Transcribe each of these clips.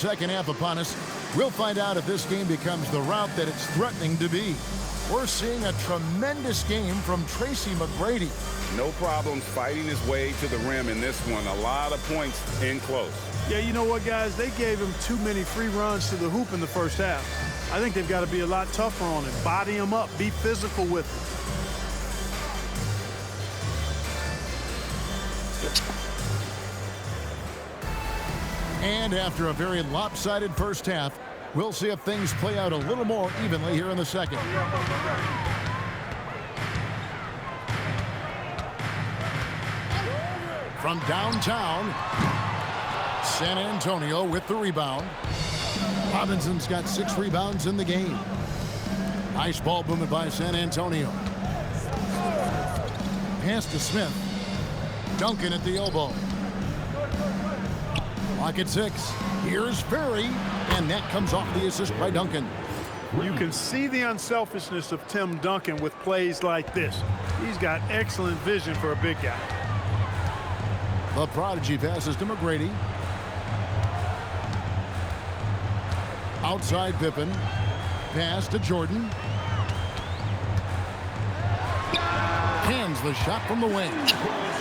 second half upon us. We'll find out if this game becomes the route that it's threatening to be. We're seeing a tremendous game from Tracy McGrady. No problems fighting his way to the rim in this one. A lot of points in close. Yeah, you know what, guys? They gave him too many free runs to the hoop in the first half. I think they've got to be a lot tougher on him. Body him up. Be physical with him. And after a very lopsided first half, we'll see if things play out a little more evenly here in the second. From downtown, San Antonio with the rebound. Robinson's got 6 rebounds in the game. Nice ball movement by San Antonio. Pass to Smith. Duncan at the elbow. Lock at 6. Here's Ferry, and that comes off the assist by Duncan. You can see the unselfishness of Tim Duncan with plays like this. He's got excellent vision for a big guy. The prodigy passes to McGrady. Outside Pippen. Pass to Jordan. Hands the shot from the wing.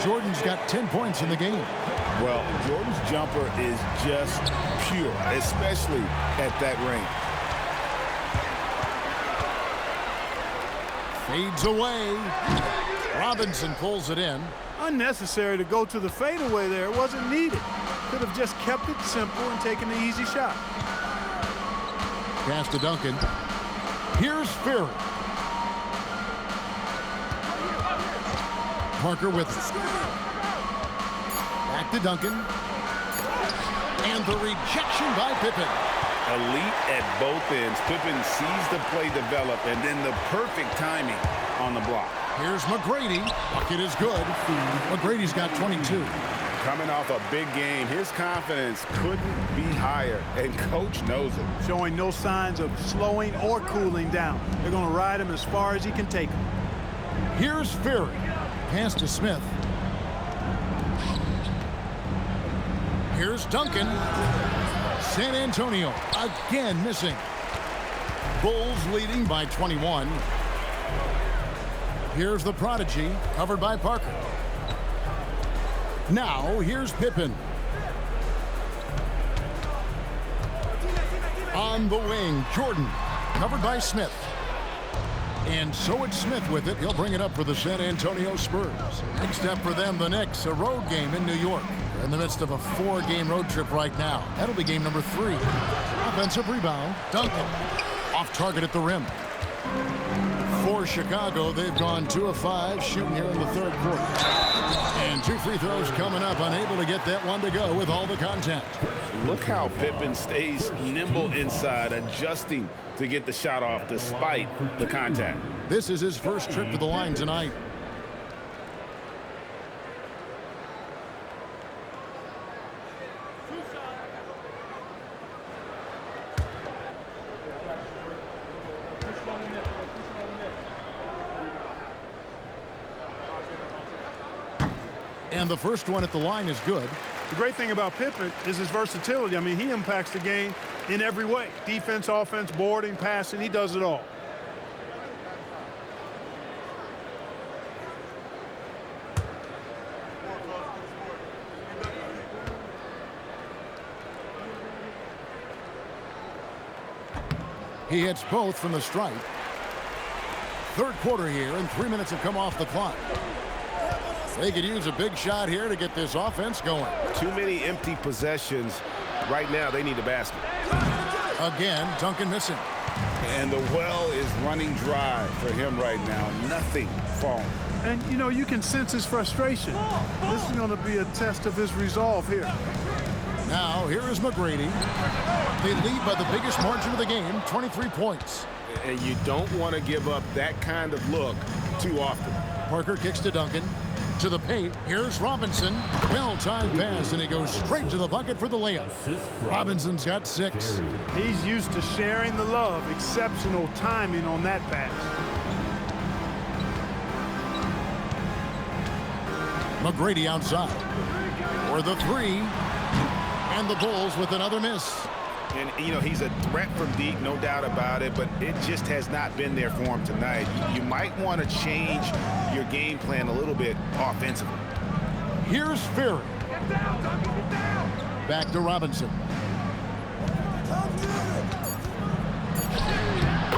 Jordan's got 10 points in the game. Well, Jordan's jumper is just pure, especially at that range. Fades away. Robinson pulls it in. Unnecessary to go to the fadeaway there. It wasn't needed. Could have just kept it simple and taken the easy shot. Pass to Duncan. Here's Ferry. Parker with it. Back to Duncan. And the rejection by Pippen. Elite at both ends. Pippen sees the play develop and then the perfect timing on the block. Here's McGrady. Bucket is good. McGrady's got 22. Coming off a big game, his confidence couldn't be higher, and coach knows it. Showing no signs of slowing or cooling down. They're going to ride him as far as he can take him. Here's Ferry. Pass to Smith. Here's Duncan. San Antonio again missing. Bulls leading by 21. Here's the prodigy, covered by Parker. Now, here's Pippen. On the wing, Jordan, covered by Smith. And so it's Smith with it. He'll bring it up for the San Antonio Spurs. Next step for them, the Knicks, a road game in New York. They're in the midst of a 4-game road trip right now. That'll be game number 3. Offensive rebound, Duncan. Off target at the rim. For Chicago, they've gone 2 of 5 shooting here in the third quarter. And 2 free throws coming up, unable to get that one to go with all the contact. Look how Pippen stays nimble inside, adjusting to get the shot off despite the contact. This is his first trip to the line tonight. And the first one at the line is good. The great thing about Pippen is his versatility. I mean, he impacts the game in every way. Defense, offense, boarding, passing, he does it all. He hits both from the stripe. Third quarter here, and 3 minutes have come off the clock. They could use a big shot here to get this offense going. Too many empty possessions. Right now, they need a basket. Again, Duncan missing. And the well is running dry for him right now. Nothing falling. And, you know, you can sense his frustration. This is going to be a test of his resolve here. Now, here is McGrady. They lead by the biggest margin of the game, 23 points. And you don't want to give up that kind of look too often. Parker kicks to Duncan. To the paint. Here's Robinson. Well-timed pass, and he goes straight to the bucket for the layup. Robinson's got 6. He's used to sharing the love. Exceptional timing on that pass. McGrady outside. For the 3. And the Bulls with another miss. And, you know, he's a threat from deep, no doubt about it, but it just has not been there for him tonight. You might want to change your game plan a little bit offensively. Here's Fury. Back to Robinson.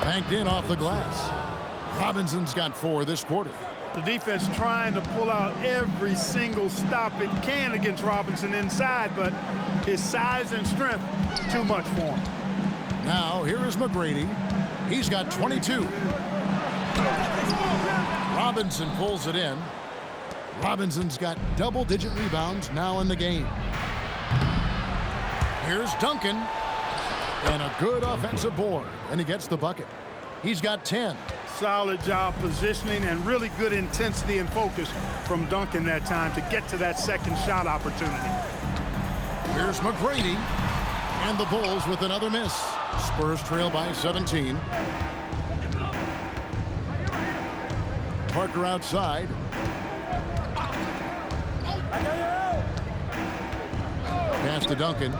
Banked in off the glass. Robinson's got 4 this quarter. The defense trying to pull out every single stop it can against Robinson inside, but his size and strength, too much for him. Now, here is McGrady. He's got 22. Robinson pulls it in. Robinson's got double-digit rebounds now in the game. Here's Duncan. And a good offensive board. And he gets the bucket. He's got 10. Solid job positioning and really good intensity and focus from Duncan that time to get to that second shot opportunity. Here's McGrady. And the Bulls with another miss. Spurs trail by 17. Parker outside. Pass to Duncan.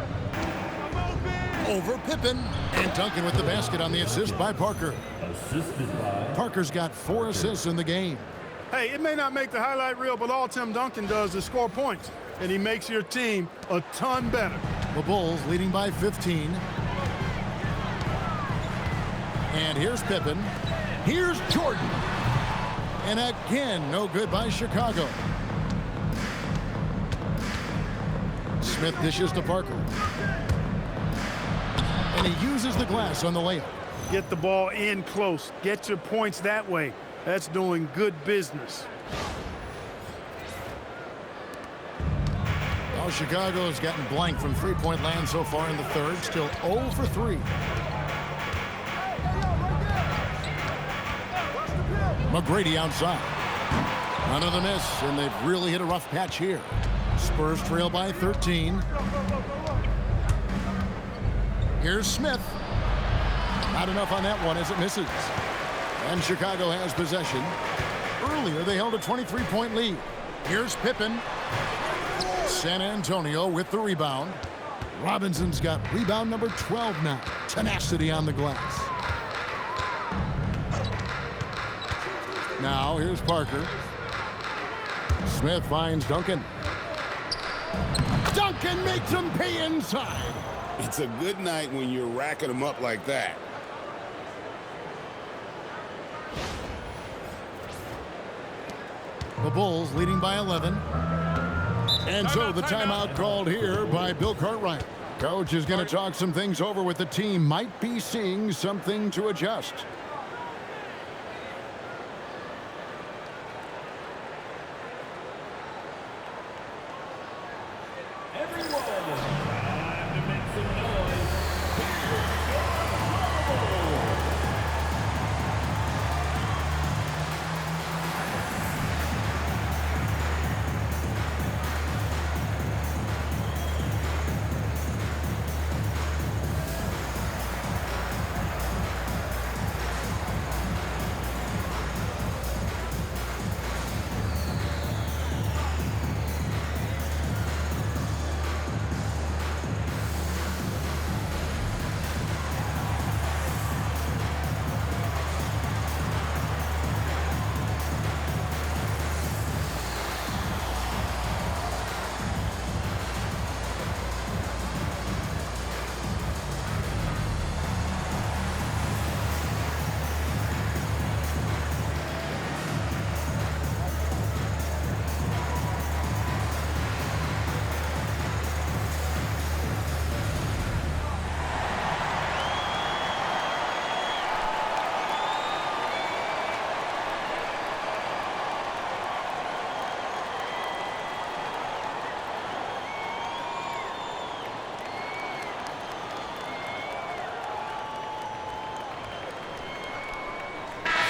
Over Pippen. And Duncan with the basket on the assist by Parker. Parker's got 4 assists in the game. Hey, it may not make the highlight reel, but all Tim Duncan does is score points. And he makes your team a ton better. The Bulls leading by 15. And here's Pippen. Here's Jordan. And again, no good by Chicago. Smith dishes to Parker. And he uses the glass on the layup. Get the ball in close. Get your points that way. That's doing good business. Well, Chicago has gotten blank from three-point land so far in the third. Still 0 for 3. McGrady outside. Another miss, and they've really hit a rough patch here. Spurs trail by 13. Here's Smith. Not enough on that one as it misses. And Chicago has possession. Earlier, they held a 23-point lead. Here's Pippen. San Antonio with the rebound. Robinson's got rebound number 12 now. Tenacity on the glass. Now, here's Parker. Smith finds Duncan. Duncan makes him pay inside. It's a good night when you're racking them up like that. The Bulls leading by 11. And so the timeout called here by Bill Cartwright. Coach is going to talk some things over with the team. Might be seeing something to adjust.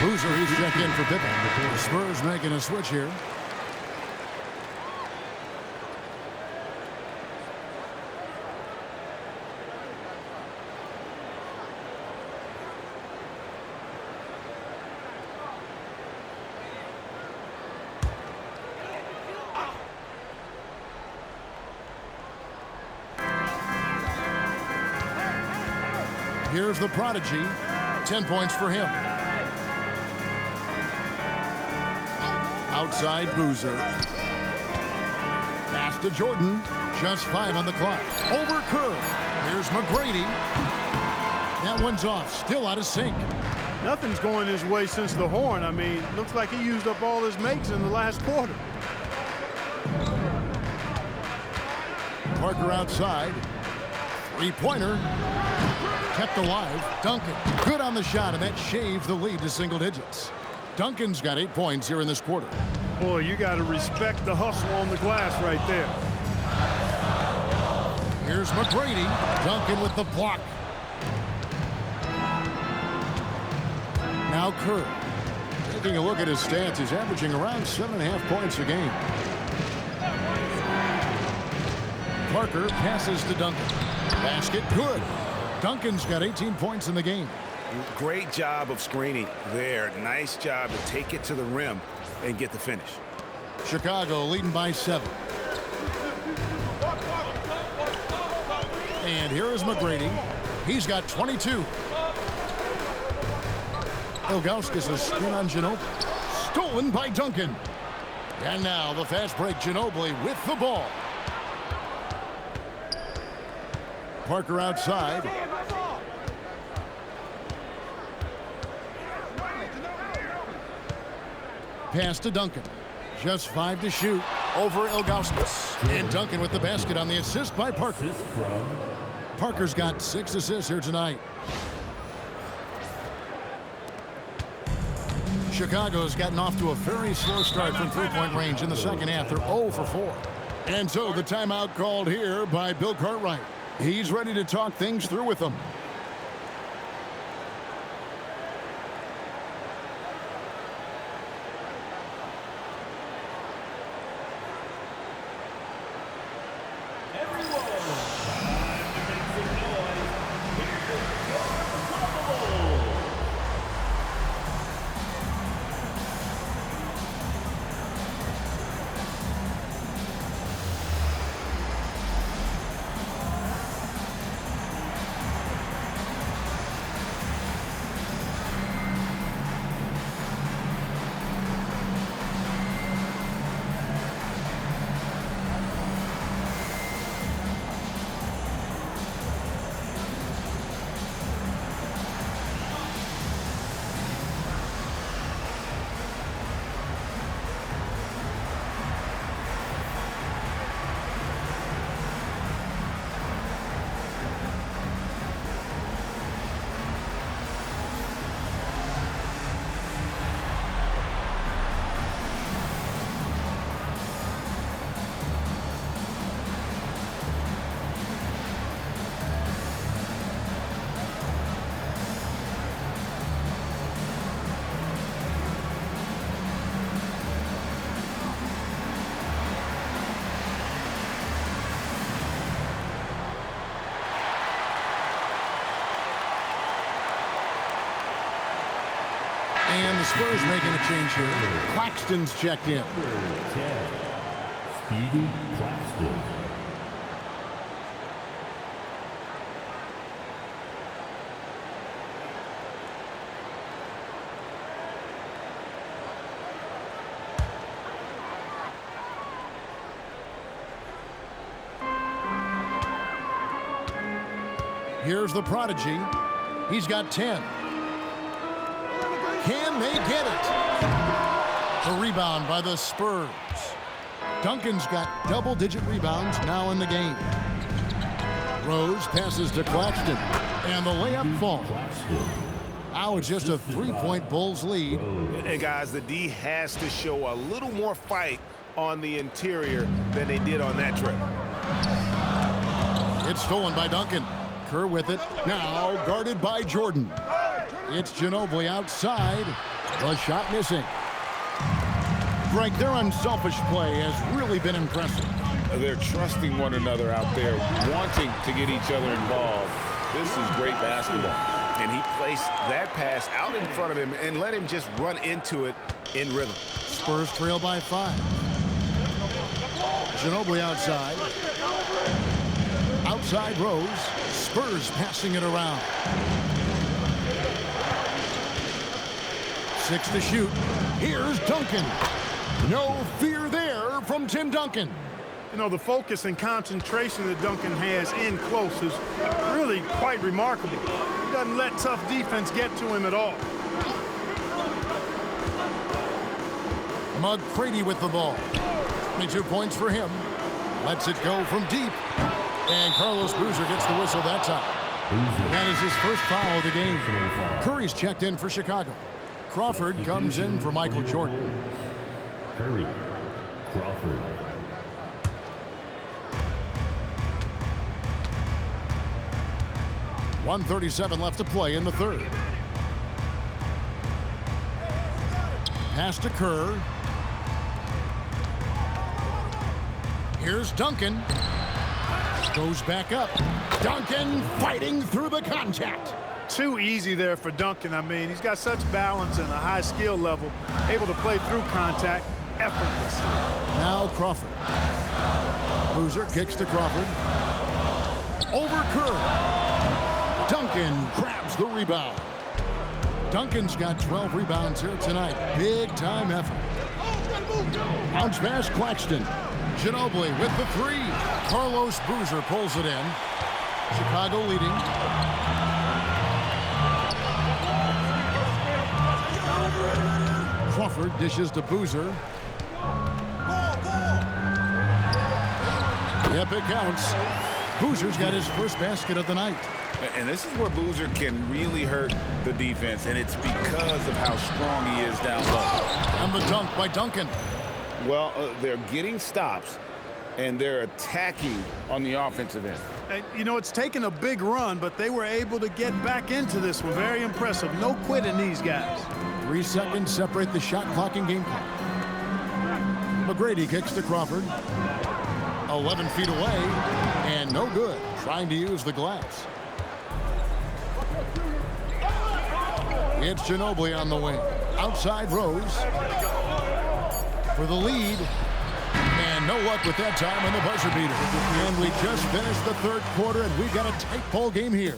Boozer, he's checked in for Pippen. The Spurs making a switch here. Here's the prodigy. 10 points for him. Outside Boozer. Pass to Jordan. Just 5 on the clock. Over Kerr. Here's McGrady. That one's off. Still out of sync. Nothing's going his way since the horn. I mean, looks like he used up all his makes in the last quarter. Parker outside. Three-pointer. Kept alive. Duncan. Good on the shot, and that shaves the lead to single digits. Duncan's got 8 points here in this quarter. Boy, you got to respect the hustle on the glass right there. Here's McGrady. Duncan with the block. Now Kerr. Taking a look at his stats, he's averaging around 7.5 points a game. Parker passes to Duncan. Basket good. Duncan's got 18 points in the game. Great job of screening there. Nice job to take it to the rim and get the finish. Chicago leading by 7. And here is McGrady. He's got 22. Ilgauskas a screen on Ginobili. Stolen by Duncan. And now the fast break. Ginobili with the ball. Parker outside. Pass to Duncan. Just 5 to shoot over Ilgauskas. And Duncan with the basket on the assist by Parker. Parker's got 6 assists here tonight. Chicago's gotten off to a very slow start from three-point range in the second half. They're 0 for 4. And so the timeout called here by Bill Cartwright. He's ready to talk things through with them. And the Spurs making a change here. Claxton's checked in. Speedy Claxton. Here's the prodigy. He's got 10. Can they get it? The rebound by the Spurs. Duncan's got double-digit rebounds now in the game. Rose passes to Claxton, and the layup falls. Now it's just a 3-point Bulls lead. And guys, the D has to show a little more fight on the interior than they did on that trip. It's stolen by Duncan. Kerr with it. Now guarded by Jordan. It's Ginobili outside. The shot missing. Greg, their unselfish play has really been impressive. They're trusting one another out there, wanting to get each other involved. This is great basketball. And he placed that pass out in front of him and let him just run into it in rhythm. Spurs trail by 5. Ginobili outside. Outside Rose. Spurs passing it around. 6 to shoot. Here's Duncan. No fear there from Tim Duncan. You know, the focus and concentration that Duncan has in close is really quite remarkable. He doesn't let tough defense get to him at all. McGrady with the ball. 22 points for him. Lets it go from deep. And Carlos Boozer gets the whistle that time. That is his first foul of the game. Curry's checked in for Chicago. Crawford comes in for Michael Jordan. Curry, Crawford. .137 left to play in the third. Pass to Kerr. Here's Duncan. Goes back up. Duncan fighting through the contact. Too easy there for Duncan. I mean, he's got such balance and a high skill level, able to play through contact effortlessly. Now Crawford. Boozer kicks to Crawford. Over Kerr. Duncan grabs the rebound. Duncan's got 12 rebounds here tonight. Big time effort. Bounce pass Claxton. Ginobili with the three. Carlos Boozer pulls it in. Chicago leading. Crawford dishes to Boozer. Yep, it counts. Boozer's got his first basket of the night. And this is where Boozer can really hurt the defense, and it's because of how strong he is down low. And the dunk by Duncan. Well, they're getting stops, and they're attacking on the offensive end. You know, it's taken a big run, but they were able to get back into this one. Very impressive. No quitting these guys. 3 seconds separate the shot clock and game clock. McGrady kicks to Crawford. 11 feet away, and no good. Trying to use the glass. It's Ginobili on the wing. Outside Rose for the lead. And no luck with that time on the buzzer beater. And we just finished the third quarter, and we've got a tight ball game here.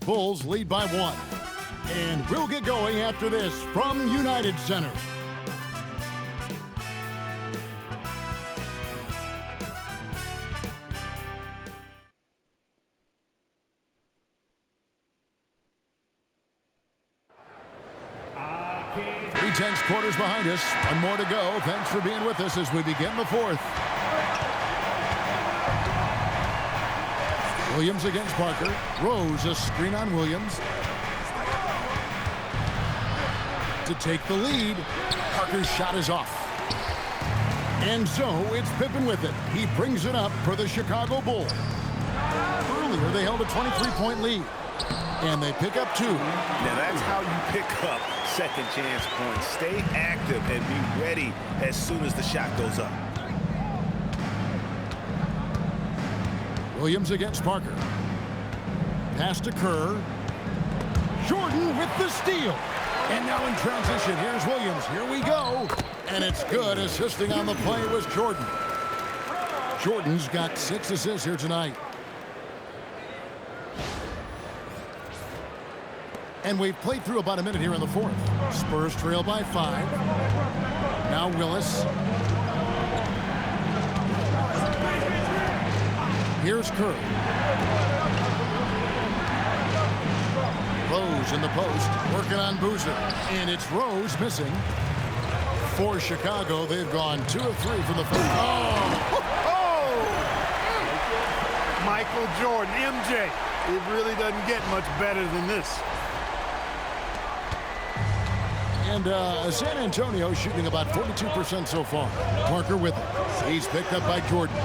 Bulls lead by 1. And we'll get going after this from United Center. Tense quarters behind us. One more to go. Thanks for being with us as we begin the fourth. Williams against Parker. Rose a screen on Williams. To take the lead. Parker's shot is off. And so it's Pippen with it. He brings it up for the Chicago Bulls. Earlier they held a 23-point lead. And they pick up 2. Now that's how you pick up second chance points. Stay active and be ready as soon as the shot goes up. Williams against Parker. Pass to Kerr. Jordan with the steal. And now in transition, here's Williams. Here we go. And it's good. Assisting on the play was Jordan. Jordan's got 6 assists here tonight. And we've played through about a minute here in the fourth. Spurs trail by 5. Now Willis. Here's Curry. Rose in the post, working on Boozer. And it's Rose missing. For Chicago, they've gone 2 of 3 from the first. Michael Jordan, MJ. It really doesn't get much better than this. And San Antonio shooting about 42% so far. Parker with it. He's picked up by Jordan.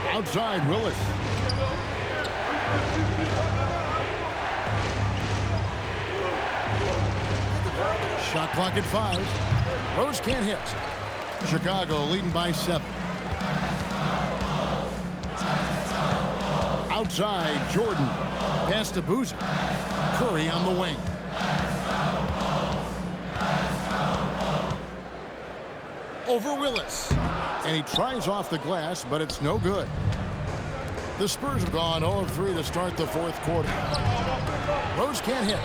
Outside, Willis. Shot clock at 5. Rose can't hit. Chicago leading by 7. Outside, Jordan. Pass to Boozer. Curry on the wing. Over Willis. And he tries off the glass, but it's no good. The Spurs have gone 0 of 3 to start the fourth quarter. Rose can't hit.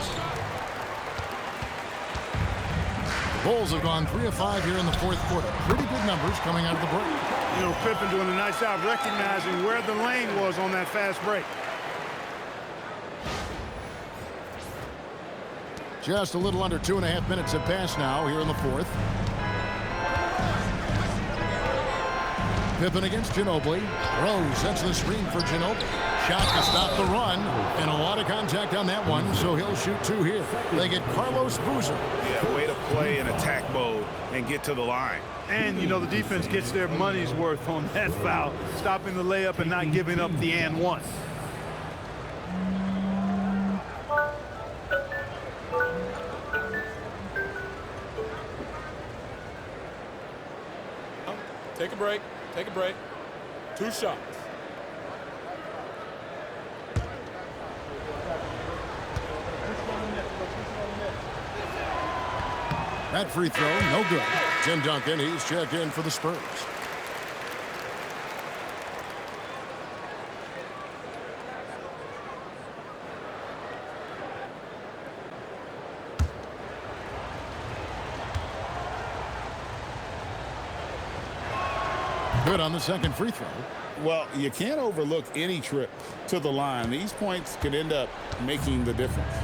The Bulls have gone 3 of 5 here in the fourth quarter. Pretty good numbers coming out of the break. You know, Pippen doing a nice job recognizing where the lane was on that fast break. Just a little under 2.5 minutes have passed now here in the fourth. Pippen against Ginobili. Rose sets the screen for Ginobili. Shot to stop the run, and a lot of contact on that one, so he'll shoot 2 here. They get Carlos Boozer. Yeah, way to play in attack mode and get to the line. And, you know, the defense gets their money's worth on that foul, stopping the layup and not giving up the and one. Take a break. Take a break. 2 shots. That free throw, no good. Tim Duncan, he's checked in for the Spurs. Good on the second free throw. Well, you can't overlook any trip to the line. These points could end up making the difference.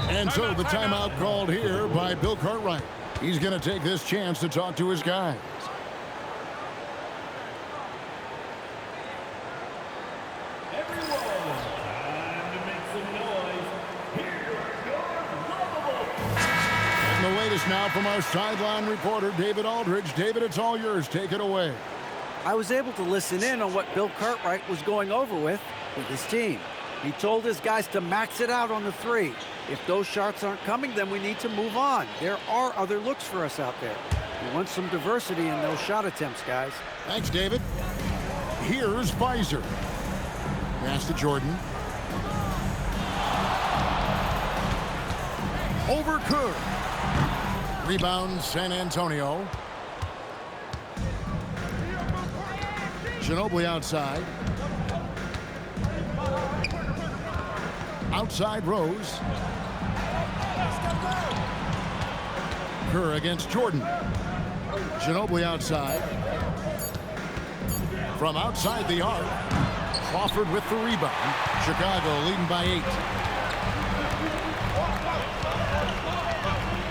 And so the timeout called here by Bill Cartwright. He's going to take this chance to talk to his guys. Everyone, time to make some noise. Hear your lovable. And the latest now from our sideline reporter, David Aldridge. David, it's all yours. Take it away. I was able to listen in on what Bill Cartwright was going over with his team. He told his guys to max it out on the 3. If those shots aren't coming, then we need to move on. There are other looks for us out there. We want some diversity in those shot attempts, guys. Thanks, David. Here's Pfizer. Pass to Jordan. Over Kerr. Rebound, San Antonio. Ginobili outside. Outside Rose. Kerr against Jordan. Ginobili outside. From outside the arc. Crawford with the rebound. Chicago leading by 8.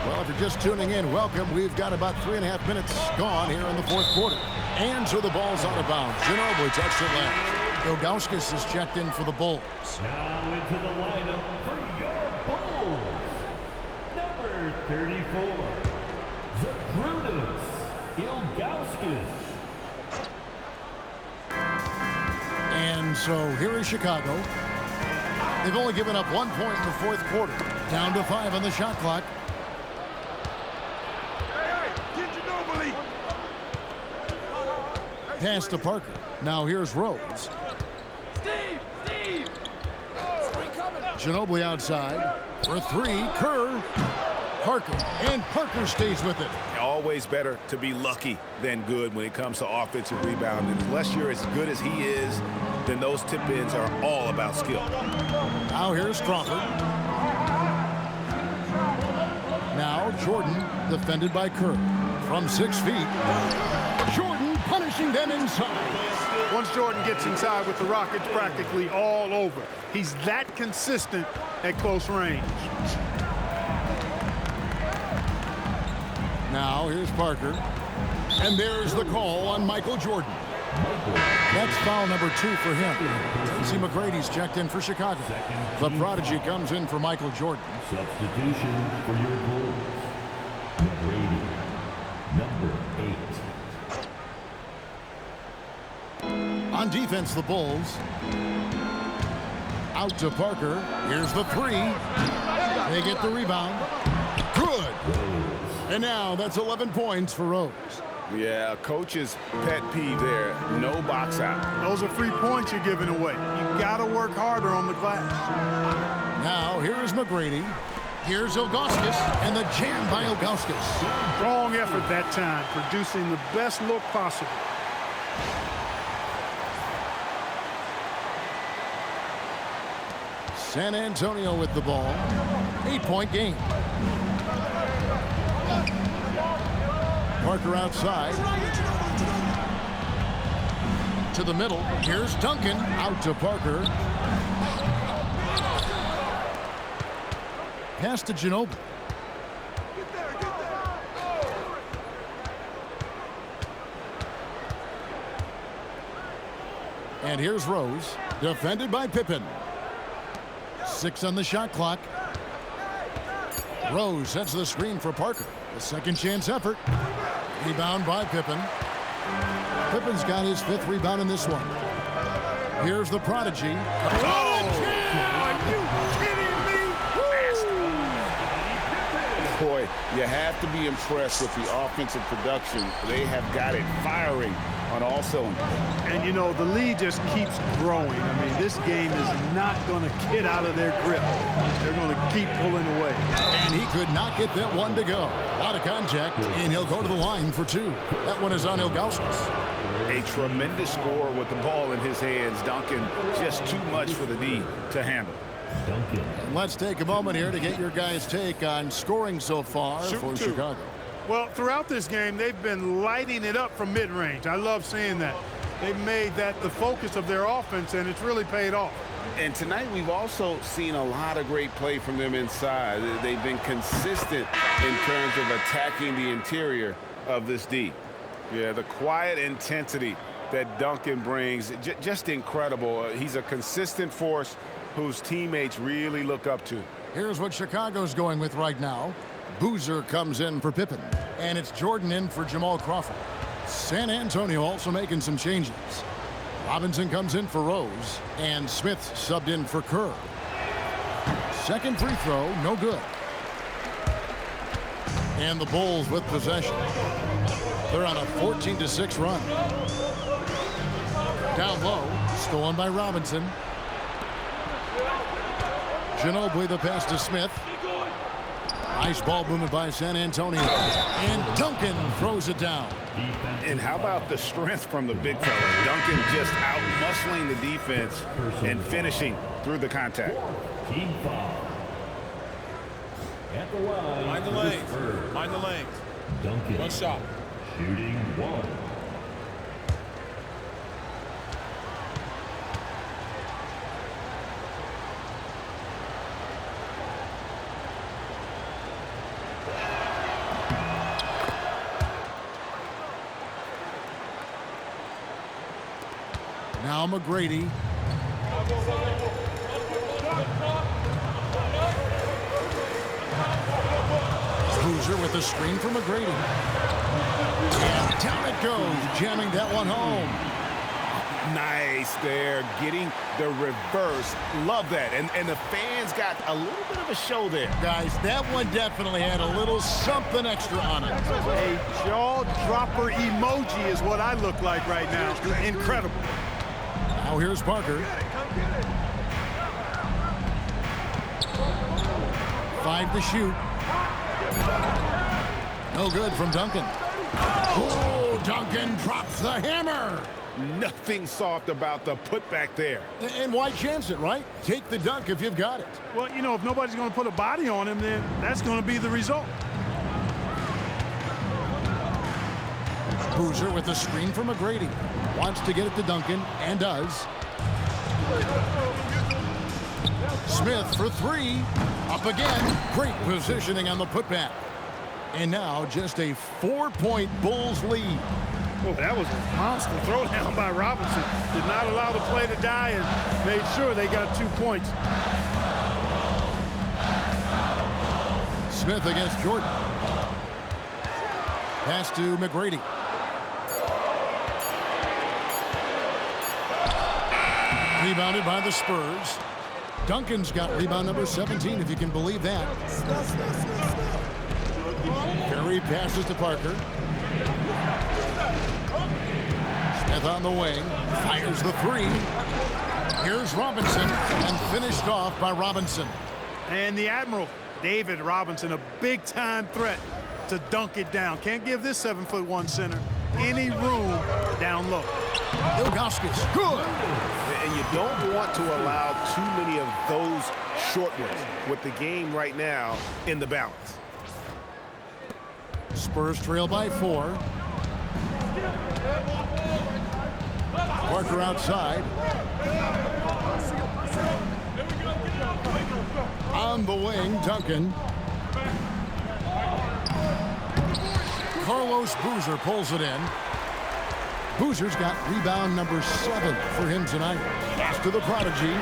Well, if you're just tuning in, welcome. We've got about 3.5 minutes gone here in the fourth quarter. And so the ball's out of bounds. Ginobili takes it left. Ilgauskas is checked in for the Bulls. Now into the lineup for your Bulls. Number 34, Zydrunas Ilgauskas. And so here is Chicago. They've only given up 1 point in the fourth quarter. Down to 5 on the shot clock. Pass to Parker. Now here's Rose. Ginobili outside for 3. Kerr. Parker. And Parker stays with it. Always better to be lucky than good when it comes to offensive rebounding. Unless you're as good as he is, then those tip-ins are all about skill. Now here's Crawford. Now Jordan defended by Kerr. From 6 feet. Jordan punishing them inside. Once Jordan gets inside with the rock, it's practically all over. He's that consistent at close range. Now here's Parker. And there's the call on Michael Jordan. That's foul number 2 for him. See, McGrady's checked in for Chicago. The prodigy comes in for Michael Jordan. Substitution for your Bulls. McGrady, number 8. On defense, the Bulls. Out to Parker. Here's the 3. They get the rebound. Good. And now that's 11 points for Rose. Yeah, coach's pet peeve there. No box out. Those are free points you're giving away. You got to work harder on the glass. Now here's McGrady. Here's Ilgauskas, and the jam by Ilgauskas. Strong effort that time, producing the best look possible. San Antonio with the ball. 8-point game. Parker outside. To the middle. Here's Duncan. Out to Parker. Pass to Ginobili. And here's Rose. Defended by Pippen. 6 on the shot clock. Rose sets the screen for Parker. A second chance effort. Rebound by Pippen. Pippen's got his 5th rebound in this one. Here's the prodigy. Oh! Are you kidding me? Boy, you have to be impressed with the offensive production. They have got it firing on all cylinders. And, you know, the lead just keeps growing. I mean, this game is not going to get out of their grip. They're going to keep pulling away. And he could not get that one to go. A lot of contact, and he'll go to the line for 2. That one is on Ilgauskas. A tremendous score with the ball in his hands. Duncan, just too much for the D to handle. And let's take a moment here to get your guys' take on scoring so far for Chicago. Well, throughout this game, they've been lighting it up from mid-range. I love seeing that. They've made that the focus of their offense, and it's really paid off. And tonight we've also seen a lot of great play from them inside. They've been consistent in terms of attacking the interior of this D. Yeah, the quiet intensity that Duncan brings, just incredible. He's a consistent force whose teammates really look up to. Here's what Chicago's going with right now. Boozer comes in for Pippen, and it's Jordan in for Jamal Crawford. San Antonio also making some changes. Robinson comes in for Rose, and Smith subbed in for Kerr. Second free throw, no good. And the Bulls with possession. They're on a 14-6 run. Down low, stolen by Robinson. Ginobili the pass to Smith. Nice ball movement by San Antonio. And Duncan throws it down. And how about the strength from the big fella? Duncan just out-muscling the defense and finishing through the contact. Team foul. At the line. Mind the lanes. Mind the lanes. Duncan. One shot. Shooting 1. Now McGrady. Boozer with the screen for McGrady. And down it goes, jamming that one home. Nice there, getting the reverse. Love that. And the fans got a little bit of a show there. Guys, that one definitely had a little something extra on it. A jaw-dropper emoji is what I look like right now. Incredible. Now here's Parker. 5 to shoot. No good from Duncan. Oh, Duncan drops the hammer. Nothing soft about the putback there. And why chance it, right? Take the dunk if you've got it. Well, you know, if nobody's going to put a body on him, then that's going to be the result. Boozer with the screen from McGrady. Wants to get it to Duncan, and does. Smith for 3. Up again. Great positioning on the putback. And now just a 4-point Bulls lead. Oh, that was a monster throwdown by Robinson. Did not allow the play to die and made sure they got 2 points. Smith against Jordan. Pass to McGrady. Rebounded by the Spurs. Duncan's got rebound number 17, if you can believe that. Curry passes to Parker. Smith on the wing. Fires the 3. Here's Robinson, and finished off by Robinson. And the Admiral, David Robinson, a big-time threat to dunk it down. Can't give this 7'1" center any room down low. Ilgauskas, good. And you don't want to allow too many of those short ones with the game right now in the balance. Spurs trail by 4. Parker outside. On the wing, Duncan. Carlos Boozer pulls it in. Boozer's got rebound number 7 for him tonight. Pass to the prodigy.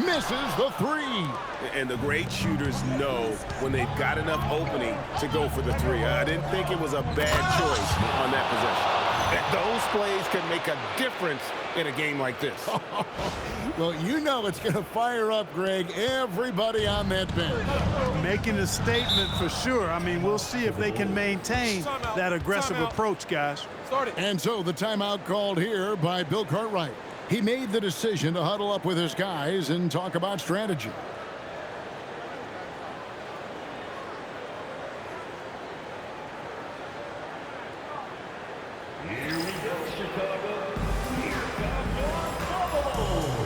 Misses the 3. And the great shooters know when they've got enough opening to go for the 3. I didn't think it was a bad choice on that possession. Those plays can make a difference in a game like this. Well, you know it's going to fire up, Greg, everybody on that bench. Making a statement for sure. I mean, we'll see if they can maintain that aggressive approach, guys. And so the timeout called here by Bill Cartwright. He made the decision to huddle up with his guys and talk about strategy. Here we go, Chicago. Here comes your bubble.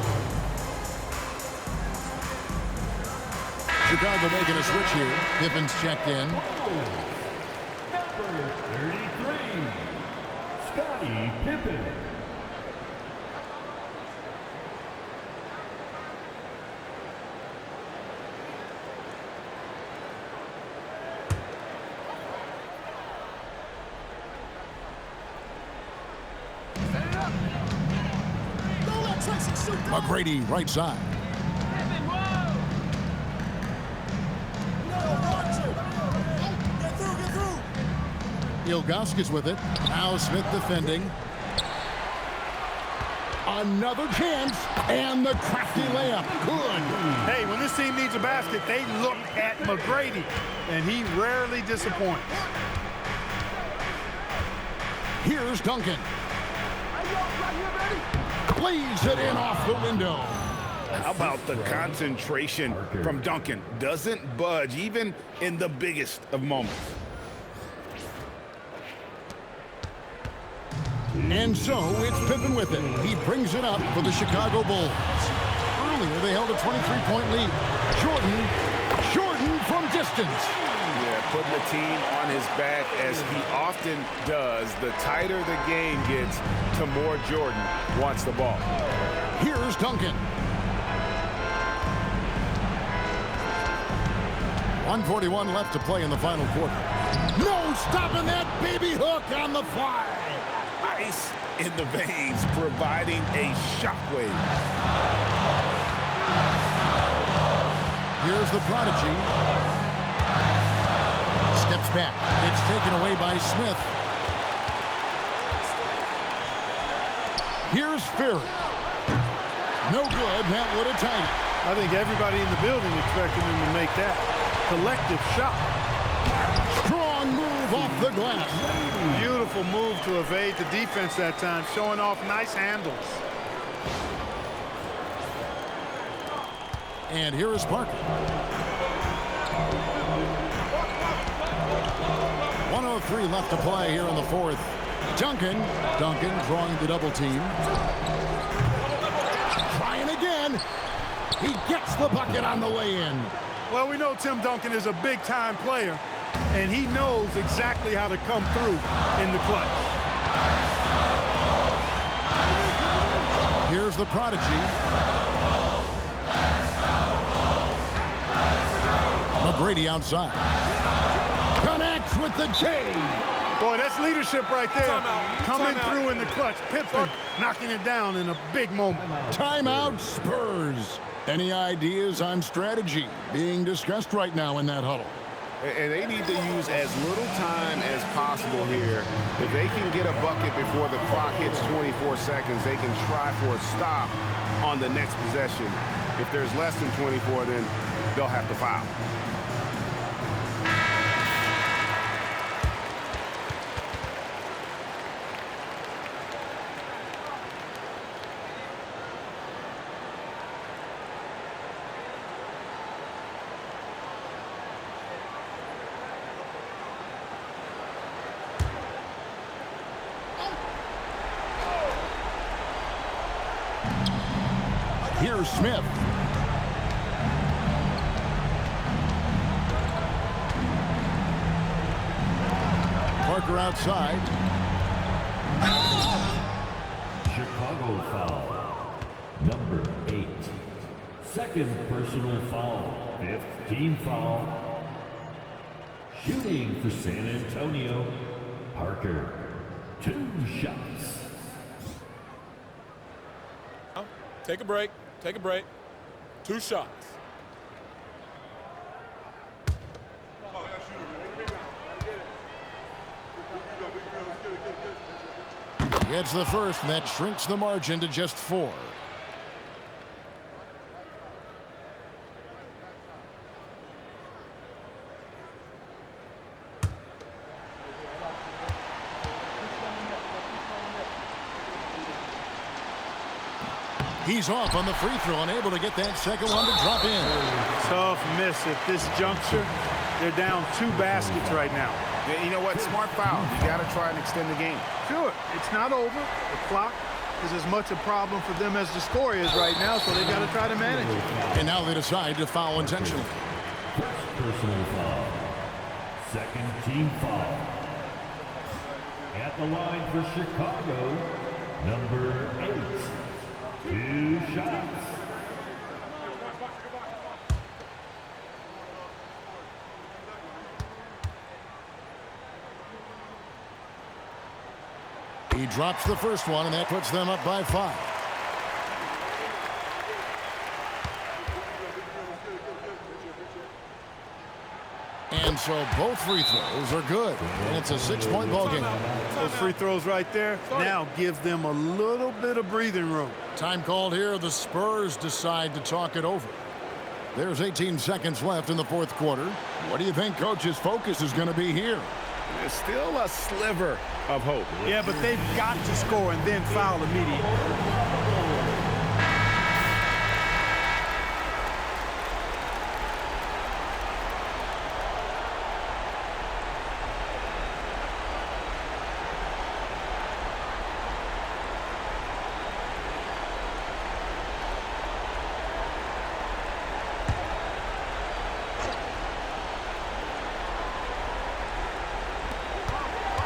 Chicago making a switch here. Pippen's checked in. Number 33, Scottie Pippen. McGrady right side. Ilgauskas with it. Now Smith defending. Another chance, and the crafty layup. Good. Hey, when this team needs a basket, they look at McGrady, and he rarely disappoints. Here's Duncan. Plays it in off the window. How about the concentration from Duncan? Doesn't budge even in the biggest of moments. And so it's Pippen with it. He brings it up for the Chicago Bulls. Earlier they held a 23-point lead. Jordan from distance. Yeah, putting the team on his back as he often does. The tighter the game gets, the more Jordan wants the ball. Here's Duncan. 1:41 left to play in the final quarter. No stopping that baby hook on the fly. Ice in the veins, providing a shockwave. Here's the prodigy. Steps back. It's taken away by Smith. Here's Fury. No good. That would have tied it. I think everybody in the building expected him to make that collective shot. Strong move off the glass. Beautiful move to evade the defense that time, showing off nice handles. And here is Parker. 1:03 left to play here in the fourth. Duncan drawing the double team. Trying again. He gets the bucket on the way in. Well, we know Tim Duncan is a big-time player, and he knows exactly how to come through in the clutch. Here's the prodigy. McGrady outside. Connects with the J. Boy, that's leadership right there. Coming Timeout. through in the clutch. Pippen knocking it down in a big moment. Timeout Spurs. Any ideas on strategy being discussed right now in that huddle? And they need to use as little time as possible here. If they can get a bucket before the clock hits 24 seconds, they can try for a stop on the next possession. If there's less than 24, then they'll have to foul. Here's Smith. Parker outside. Chicago foul. Number 8. Second personal foul. 5th team foul. Shooting for San Antonio, Parker. 2 shots. Take a break. Take a break. 2 shots. Gets the first, and that shrinks the margin to just 4. He's off on the free throw, unable to get that second one to drop in. Tough miss at this juncture. They're down 2 baskets right now. Yeah, you know what? Smart foul. You got to try and extend the game. Sure, it's not over. The clock is as much a problem for them as the score is right now, so they've got to try to manage it. And now they decide to foul intentionally. First personal foul. Second team foul. At the line for Chicago, number 8. 2 shots. He drops the first one, and that puts them up by 5. And so both free throws are good, and it's a 6-point ball game. Those free throws right there now give them a little bit of breathing room. Time called here. The Spurs decide to talk it over. There's 18 seconds left in the 4th quarter. What do you think coach's focus is going to be here? There's still a sliver of hope. Yeah, but they've got to score and then foul immediately.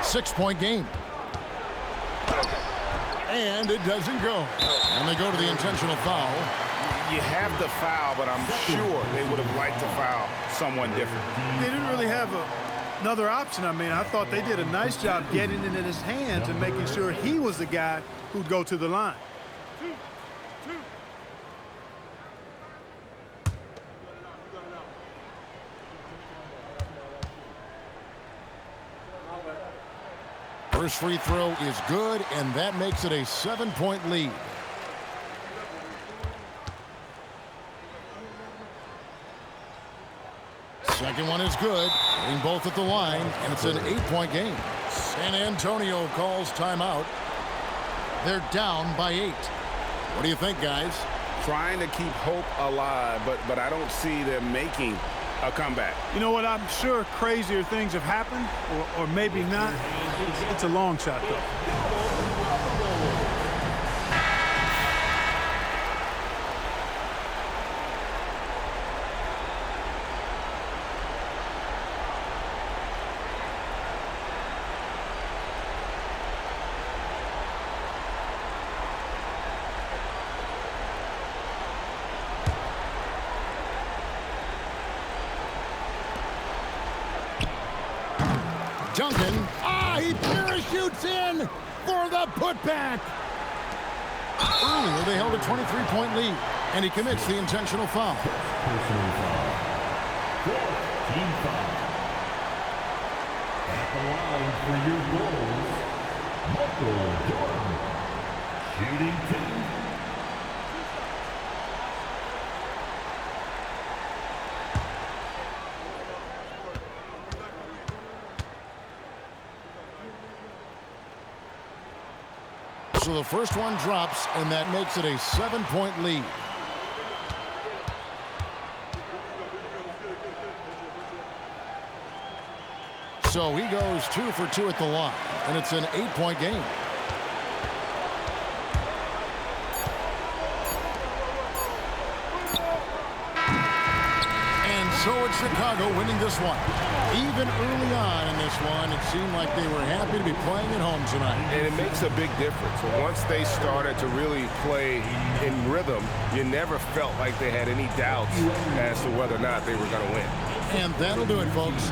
Six-point game. And it doesn't go. And they go to the intentional foul. You have the foul, but I'm sure they would have liked to foul someone different. They didn't really have another option. I mean, I thought they did a nice job getting it in his hands and making sure he was the guy who'd go to the line. First free throw is good, and that makes it a 7-point lead. Second one is good, getting both at the line, and it's an 8-point game. San Antonio calls timeout. They're down by 8. What do you think, guys? Trying to keep hope alive, but I don't see them making a comeback. You know what? I'm sure crazier things have happened, or maybe not. It's a long shot, though. Duncan, he parachutes in for the putback. Earlier, they held a 23-point lead, and he commits the intentional foul. Personal foul. 4th team foul. At the line for your goals, Michael Jordan. Shooting 2. So the first one drops, and that makes it a 7-point lead. So he goes 2 for 2 at the line, and it's an 8-point game. So it's Chicago winning this one. Even early on in this one, it seemed like they were happy to be playing at home tonight. And it makes a big difference. Once they started to really play in rhythm, you never felt like they had any doubts as to whether or not they were going to win. And that'll do it, folks.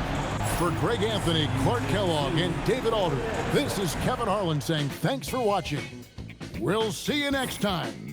For Greg Anthony, Clark Kellogg, and David Aldridge, this is Kevin Harlan saying thanks for watching. We'll see you next time.